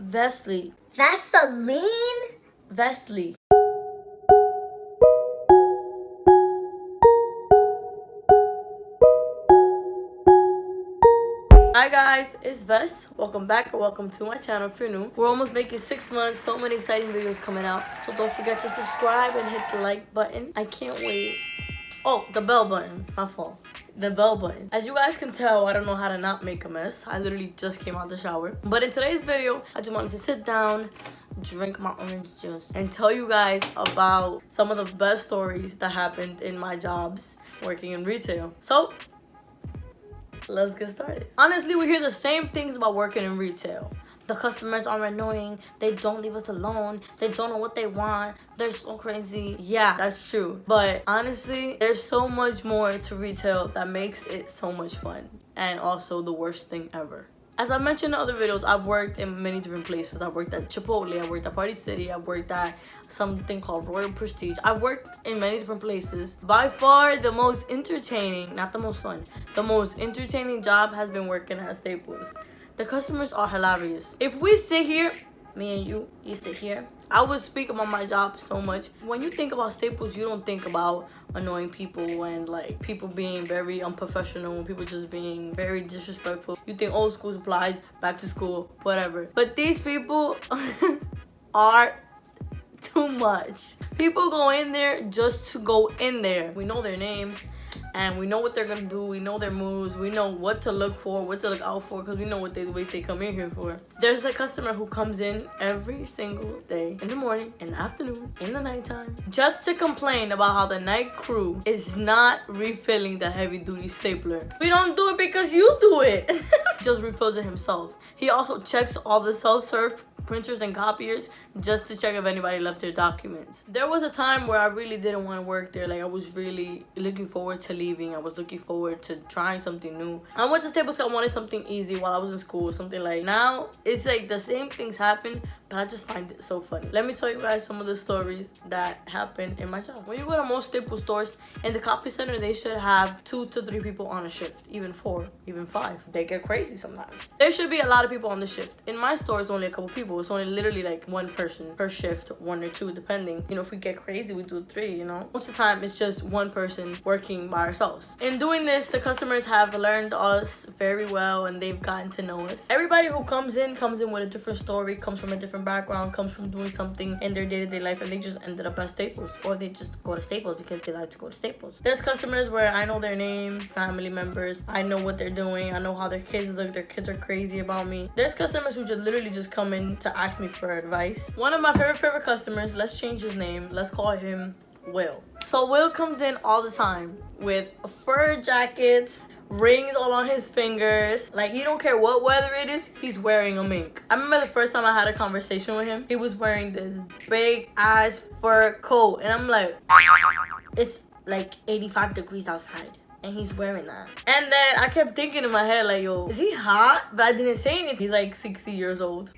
Vesly. Vaseline? Vesly. Hi guys, it's Ves. Welcome back or welcome to my channel if you're new. We're almost making 6 months, so many exciting videos coming out. So don't forget to subscribe and hit the like button. I can't wait. Oh, the bell button. My fault. The bell button. As you guys can tell, I don't know how to not make a mess. I literally just came out the shower. But in today's video, I just wanted to sit down, drink my orange juice, and tell you guys about some of the best stories that happened in my jobs working in retail. So let's get started. Honestly, we hear the same things about working in retail. The customers are annoying. They don't leave us alone. They don't know what they want. They're so crazy. Yeah, that's true. But honestly, there's so much more to retail that makes it so much fun. And also the worst thing ever. As I mentioned in other videos, I've worked in many different places. I've worked at Chipotle, I've worked at Party City, I've worked at something called Royal Prestige. I've worked in many different places. By far, the most entertaining, not the most fun, the most entertaining job has been working at Staples. The customers are hilarious. If we sit here, me and you sit here, I would speak about my job so much. When you think about Staples, you don't think about annoying people and like people being very unprofessional and people just being very disrespectful. You think old school supplies, back to school, whatever. But these people are too much. People go in there just to go in there. We know their names and we know what they're gonna do. We know their moves. We know what to look for, what to look out for, because we know what they come in here for. There's a customer who comes in every single day, in the morning, in the afternoon, in the nighttime, just to complain about how the night crew is not refilling the heavy duty stapler. We don't do it because you do it. Just refills it himself. He also checks all the self-serve printers and copiers just to check if anybody left their documents. There was a time where I really didn't want to work there. Like, I was really looking forward to leaving. I was looking forward to trying something new. I went to Staples because I wanted something easy while I was in school. Something like, now it's like the same things happen, but I just find it so funny. Let me tell you guys some of the stories that happened in my job. When you go to most Staples stores, in the copy center, they should have 2 to 3 people on a shift, even 4, even 5. They get crazy sometimes. There should be a lot of people on the shift. In my store, it's only a couple people. It's only literally like 1 person per shift, 1 or 2 depending. You know, if we get crazy, we do 3, you know. Most of the time, it's just 1 person working by ourselves. In doing this, the customers have learned us very well and they've gotten to know us. Everybody who comes in with a different story, comes from a different background, comes from doing something in their day-to-day life, and they just ended up at Staples, or they just go to Staples because they like to go to Staples. There's customers where I know their names, family members, I know what they're doing, I know how their kids look, their kids are crazy about me. There's customers who just literally just come in to ask me for advice. One of my favorite customers, let's change his name, let's call him Will. So Will comes in all the time with fur jackets, rings all on his fingers. Like, he don't care what weather it is, he's wearing a mink. I remember the first time I had a conversation with him, he was wearing this big ass fur coat, and I'm like, it's like 85 degrees outside and he's wearing that. And then I kept thinking in my head, like, yo, is he hot? But I didn't say anything. He's like 60 years old,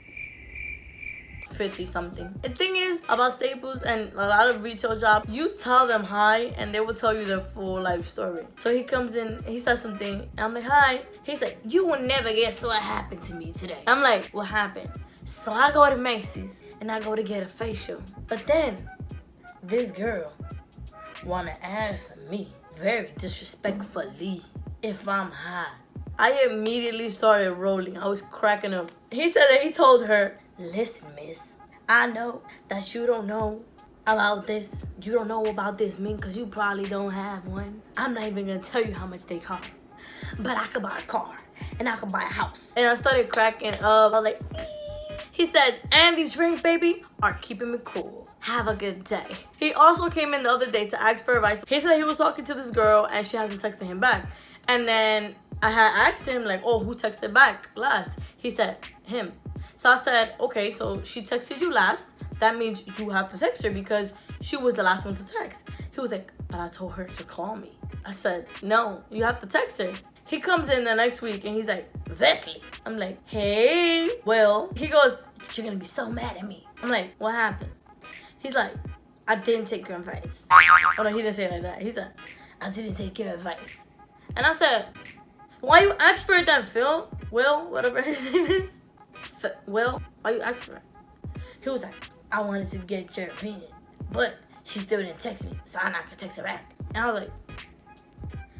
50 something. The thing is about Staples and a lot of retail jobs, you tell them hi and they will tell you their full life story. So he comes in, he says something, and I'm like, hi. He's like, you will never guess what happened to me today. I'm like, what happened? So I go to Macy's and I go to get a facial, but then this girl wanna ask me very disrespectfully if I'm hot. I immediately started rolling. I was cracking up. He said that he told her, listen, miss, I know that you don't know about this. You don't know about this mink because you probably don't have one. I'm not even going to tell you how much they cost. But I could buy a car and I could buy a house. And I started cracking up. I was like, ee. He said, and these rings, baby, are keeping me cool. Have a good day. He also came in the other day to ask for advice. He said he was talking to this girl and she hasn't texted him back. And then I had asked him, like, oh, who texted back last? He said, him. So I said, okay, so she texted you last. That means you have to text her because she was the last one to text. He was like, but I told her to call me. I said, no, you have to text her. He comes in the next week and he's like, Vesly. I'm like, hey, Will. He goes, you're gonna be so mad at me. I'm like, what happened? He's like, I didn't take your advice. Oh no, he didn't say it like that. He said, I didn't take your advice. And I said, why you ask for it then, Phil? Will, whatever his name is. Well, are you asking her? He was like, I wanted to get your opinion, but she still didn't text me, so I'm not gonna text her back. And I was like,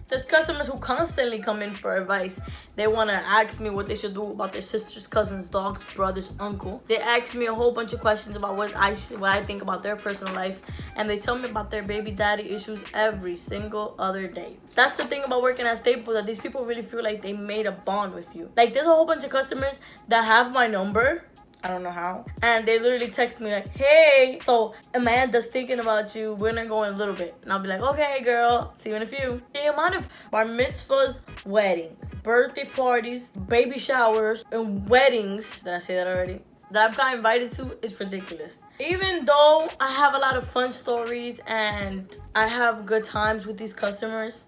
there's customers who constantly come in for advice. They want to ask me what they should do about their sisters, cousins, dogs, brothers, uncle. They ask me a whole bunch of questions about what I think about their personal life. And they tell me about their baby daddy issues every single other day. That's the thing about working at Staples, that these people really feel like they made a bond with you. Like, there's a whole bunch of customers that have my number. I don't know how. And they literally text me like, hey, so Amanda's thinking about you. We're gonna go in a little bit. And I'll be like, okay, girl. See you in a few. The amount of bar mitzvahs, weddings, birthday parties, baby showers, and weddings, did I say that already? That I've got invited to is ridiculous. Even though I have a lot of fun stories and I have good times with these customers,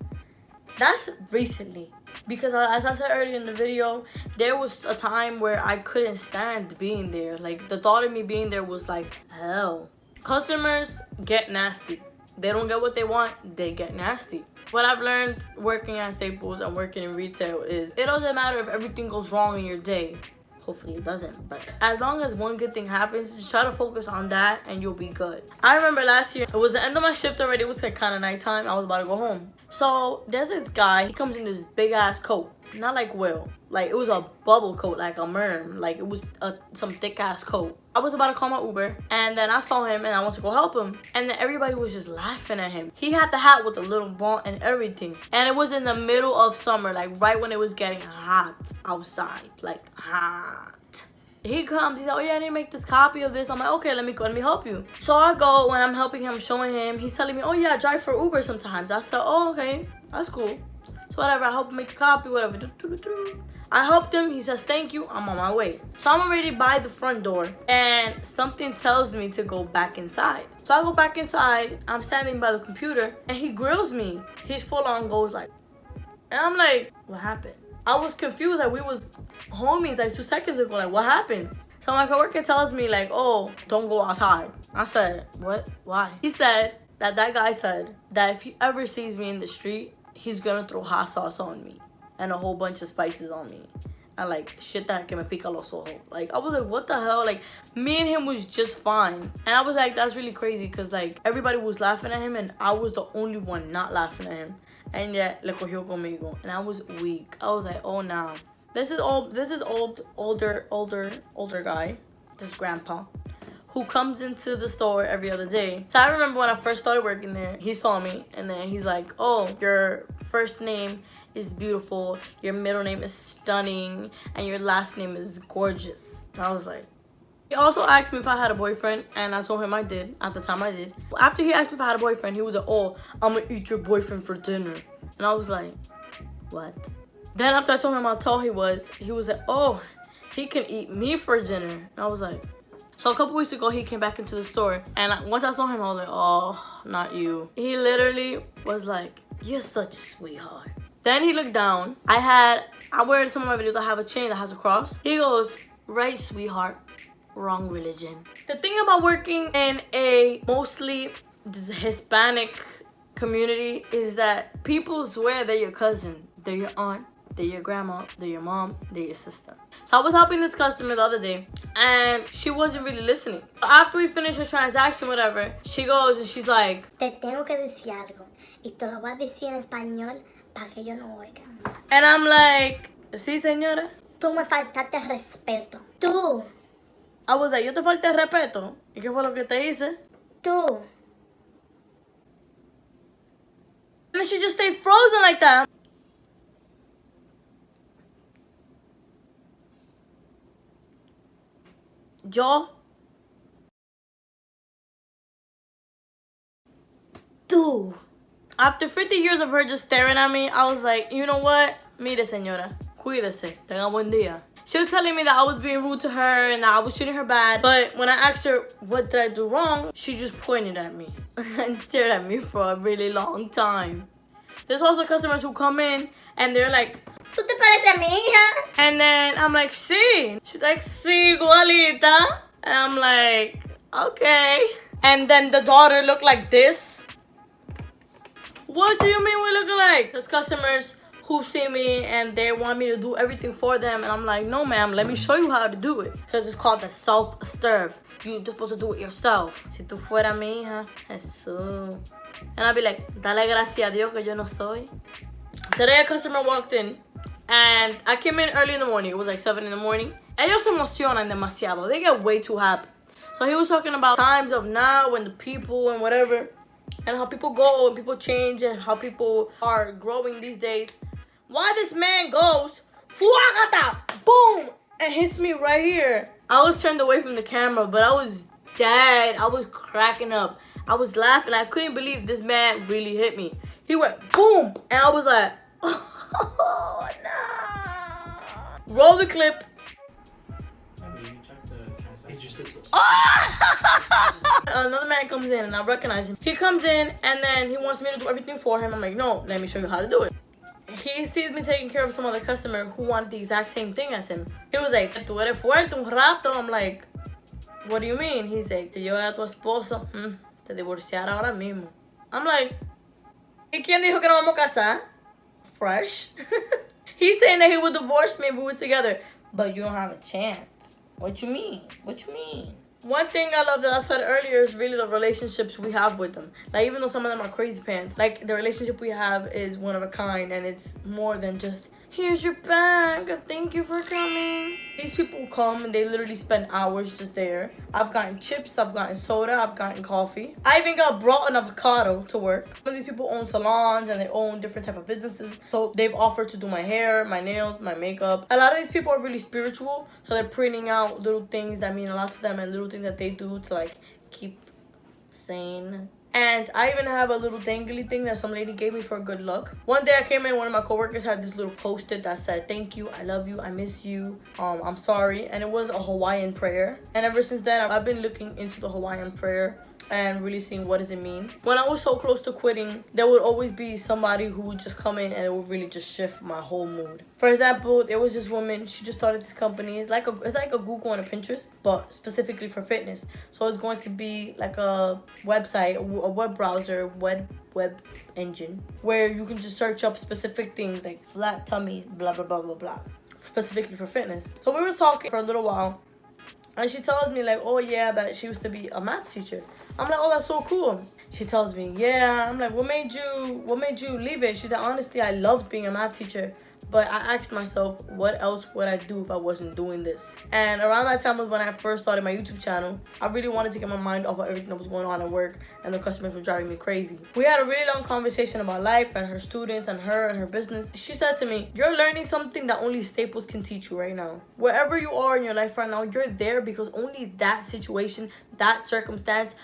that's recently. Because as I said earlier in the video, there was a time where I couldn't stand being there. Like, the thought of me being there was like hell. Customers get nasty. They don't get what they want, they get nasty. What I've learned working at Staples and working in retail is it doesn't matter if everything goes wrong in your day. Hopefully it doesn't, but as long as one good thing happens, just try to focus on that and you'll be good. I remember last year, it was the end of my shift already. It was like kind of nighttime. I was about to go home. So there's this guy, he comes in this big ass coat. Not like Will. Like, it was a bubble coat, like a merm. Like, it was some thick ass coat. I was about to call my Uber, and then I saw him and I went to go help him. And then everybody was just laughing at him. He had the hat with the little ball and everything. And it was in the middle of summer, like right when it was getting hot outside. Like, hot. He comes, he's like, oh yeah, I need to make this copy of this. I'm like, okay, let me help you. So I go, when I'm helping him, showing him, he's telling me, oh yeah, I drive for Uber sometimes. I said, oh, okay, that's cool. So whatever, I help him make the copy, whatever. I helped him, he says, thank you, I'm on my way. So I'm already by the front door, and something tells me to go back inside. So I go back inside, I'm standing by the computer, and he grills me. He's full on goes like, and I'm like, what happened? I was confused, like we was homies like 2 seconds ago, like what happened? So my coworker tells me like, oh, don't go outside. I said, what? Why? He said that guy said that if he ever sees me in the street, he's gonna throw hot sauce on me and a whole bunch of spices on me. And like, shit that que me pica los ojos. Like, I was like, what the hell? Like, me and him was just fine. And I was like, that's really crazy, because like everybody was laughing at him and I was the only one not laughing at him. And yet, le cogió conmigo. And I was weak. I was like, oh, no. This is older guy. This grandpa. Who comes into the store every other day. So I remember when I first started working there, he saw me. And then he's like, oh, your first name is beautiful. Your middle name is stunning. And your last name is gorgeous. And I was like, he also asked me if I had a boyfriend, and I told him I did. At the time, I did. After he asked me if I had a boyfriend, he was like, oh, I'm gonna eat your boyfriend for dinner. And I was like, what? Then after I told him how tall he was like, oh, he can eat me for dinner. And I was like, so a couple weeks ago, he came back into the store, and once I saw him, I was like, oh, not you. He literally was like, you're such a sweetheart. Then he looked down. I wear some of my videos, I have a chain that has a cross. He goes, right, sweetheart. Wrong religion. The thing about working in a mostly Hispanic community is that people swear they're your cousin, they're your aunt, they're your grandma, they're your mom, they're your sister. So I was helping this customer the other day and she wasn't really listening. After we finished her transaction, whatever, she goes and she's like, te tengo que decir algo y te lo voy a decir en español para que yo no oiga. And I'm like, sí, señora. Tú me faltaste respeto. Tú. I was like, yo te falté respeto. ¿Y qué fue lo que te hice? Tú. And she just stayed frozen like that. Yo. Tú. After 50 years of her just staring at me, I was like, you know what? Mire, señora. Cuídese. Tenga buen día. She was telling me that I was being rude to her and that I was treating her bad. But when I asked her, what did I do wrong? She just pointed at me and stared at me for a really long time. There's also customers who come in and they're like, ¿Tú te pareces a mi hija? and then I'm like, sí. She's like, sí, igualita. And I'm like, okay. And then the daughter looked like this. What do you mean we look alike? There's customers who see me and they want me to do everything for them. And I'm like, no, ma'am, let me show you how to do it. Because it's called the self-serve. You're supposed to do it yourself. Si tú fuera mi hija, Jesús. And I'll be like, dale gracias a Dios que yo no soy. Today a customer walked in and I came in early in the morning. It was like 7 in the morning. Ellos se emocionan demasiado. They get way too happy. So he was talking about times of now and the people and whatever. And how people go and people change and how people are growing these days. Why this man goes, fuagata, boom, and hits me right here. I was turned away from the camera, but I was dead. I was cracking up. I was laughing. I couldn't believe this man really hit me. He went boom, and I was like, oh no. Roll the clip. Another man comes in and I recognize him. He comes in and then he wants me to do everything for him. I'm like, no, let me show you how to do it. He sees me taking care of some other customer who wanted the exact same thing as him. He was like, tú eres fuerte un rato. I'm like, what do you mean? He's like, si yo era tu esposo, te divorciara ahora mismo. I'm like, ¿y quién dijo que nos vamos a casar? Fresh. He's saying that he would divorce me if we were together. But you don't have a chance. What you mean? What you mean? One thing I love that I said earlier is really the relationships we have with them. Like, even though some of them are crazy pants, like, the relationship we have is one of a kind, and it's more than just, here's your bag, thank you for coming. These people come and they literally spend hours just there. I've gotten chips, I've gotten soda, I've gotten coffee. I even got brought an avocado to work. Some of these people own salons and they own different type of businesses. So they've offered to do my hair, my nails, my makeup. A lot of these people are really spiritual. So they're printing out little things that mean a lot to them and little things that they do to like keep sane. And I even have a little dangly thing that some lady gave me for good luck. One day I came in, one of my coworkers had this little post-it that said, thank you, I love you, I miss you, I'm sorry. And it was a Hawaiian prayer. And ever since then, I've been looking into the Hawaiian prayer and really seeing what does it mean. When I was so close to quitting, there would always be somebody who would just come in and it would really just shift my whole mood. For example, there was this woman, she just started this company. It's like a Google and a Pinterest, but specifically for fitness. So it's going to be like a website, a web browser, web engine, where you can just search up specific things like flat tummy, blah, blah, blah, blah, blah, specifically for fitness. So we were talking for a little while, and she tells me like, oh yeah, that she used to be a math teacher. I'm like, oh, that's so cool. She tells me, yeah. I'm like, what made you leave it? She said, honestly, I loved being a math teacher. But I asked myself, what else would I do if I wasn't doing this? And around that time was when I first started my YouTube channel. I really wanted to get my mind off of everything that was going on at work, and the customers were driving me crazy. We had a really long conversation about life and her students and her business. She said to me, you're learning something that only Staples can teach you right now. Wherever you are in your life right now, you're there because only that situation, that circumstance,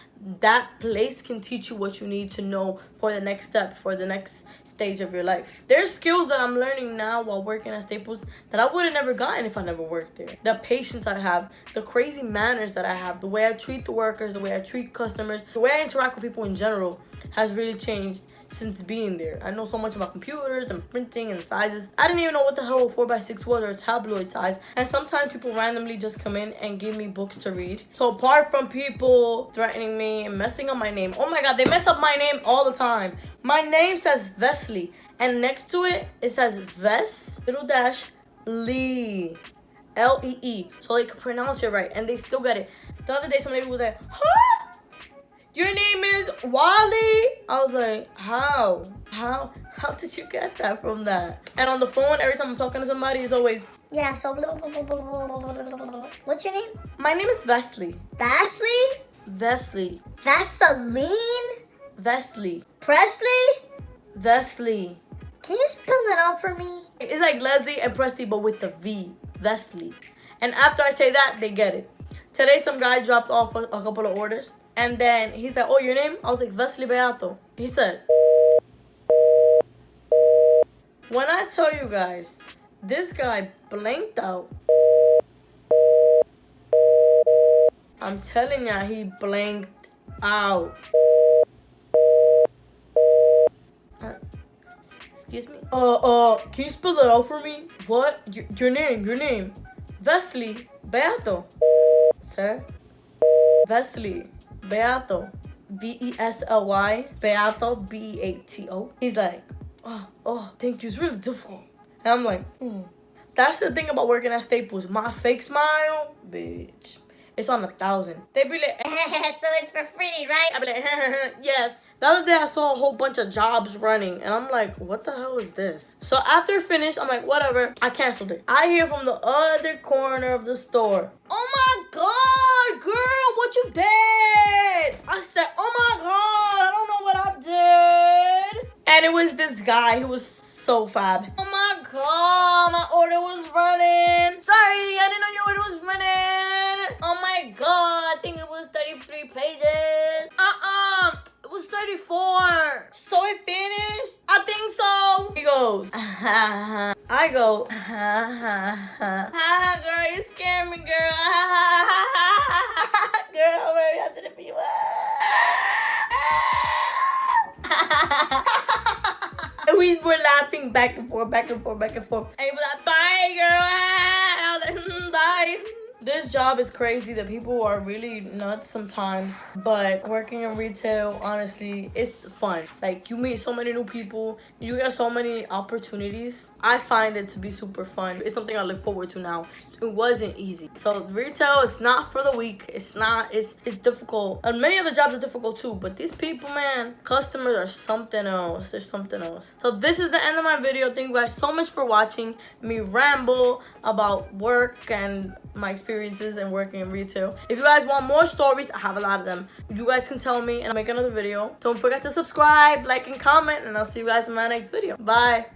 that place can teach you what you need to know for the next step, for the next stage of your life. There's skills that I'm learning now while working at Staples that I would have never gotten if I never worked there. The patience I have, the crazy manners that I have, the way I treat the workers, the way I treat customers, the way I interact with people in general has really changed since being there. I know so much about computers and printing and sizes. I didn't even know what the hell a 4x6 was or a tabloid size. And sometimes people randomly just come in and give me books to read. So apart from people threatening me and messing up my name, oh my god, they mess up my name all the time. My name says Vesly, and next to it, it says Lee. L-E-E. So they can pronounce it right, and they still get it. The other day, some lady was like, huh? Your name is Wally? I was like, how? How did you get that from that? And on the phone, every time I'm talking to somebody, it's always, yeah, so what's your name? my name is Vesly. Vesly? Vesly. Vaseline? Vesly. Presley? Vesly. Can you spell that out for me? It's like Leslie and Presley, but with the V. Vesly. And after I say that, they get it. Today, some guy dropped off a couple of orders. And then he said, oh, your name? I was like, veslybea. He said, when I tell you guys, this guy blanked out. I'm telling ya, he blanked out. Excuse me? Can you spell that out for me? What? Your name. Vesly Beato. Sir? Vesly Beato. Vesly Beato, Beato. He's like, oh, thank you. It's really difficult. And I'm like, That's the thing about working at Staples. My fake smile, bitch, it's on 1,000. They be like, So it's for free, right? I be like, yes. The other day I saw a whole bunch of jobs running, and I'm like, what the hell is this? So after finished, I'm like, whatever. I canceled it. I hear from the other corner of the store, oh my God, girl, what you did? I said, oh my God, I don't know what I did. And it was this guy who was so fab. Oh my God, my order was running. Sorry, I didn't know your order was running. Oh my God, I think it was 33 pages. It was 34. So it finished? I think so. He goes, I go, girl, you scared me, girl. Girl, I'm very after the people. And we were laughing back and forth, back and forth, back and forth. And he was like, bye, girl. I was like, bye. This job is crazy. The people are really nuts sometimes. But working in retail, honestly, it's fun. Like, you meet so many new people. You get so many opportunities. I find it to be super fun. It's something I look forward to now. It wasn't easy. So retail is not for the weak. It's difficult. And many other jobs are difficult too. But these people, man, customers are something else. They're something else. So this is the end of my video. Thank you guys so much for watching me ramble about work and my experiences and working in retail. If you guys want more stories, I have a lot of them. You guys can tell me and I'll make another video. Don't forget to subscribe, like, and comment, and I'll see you guys in my next video. Bye.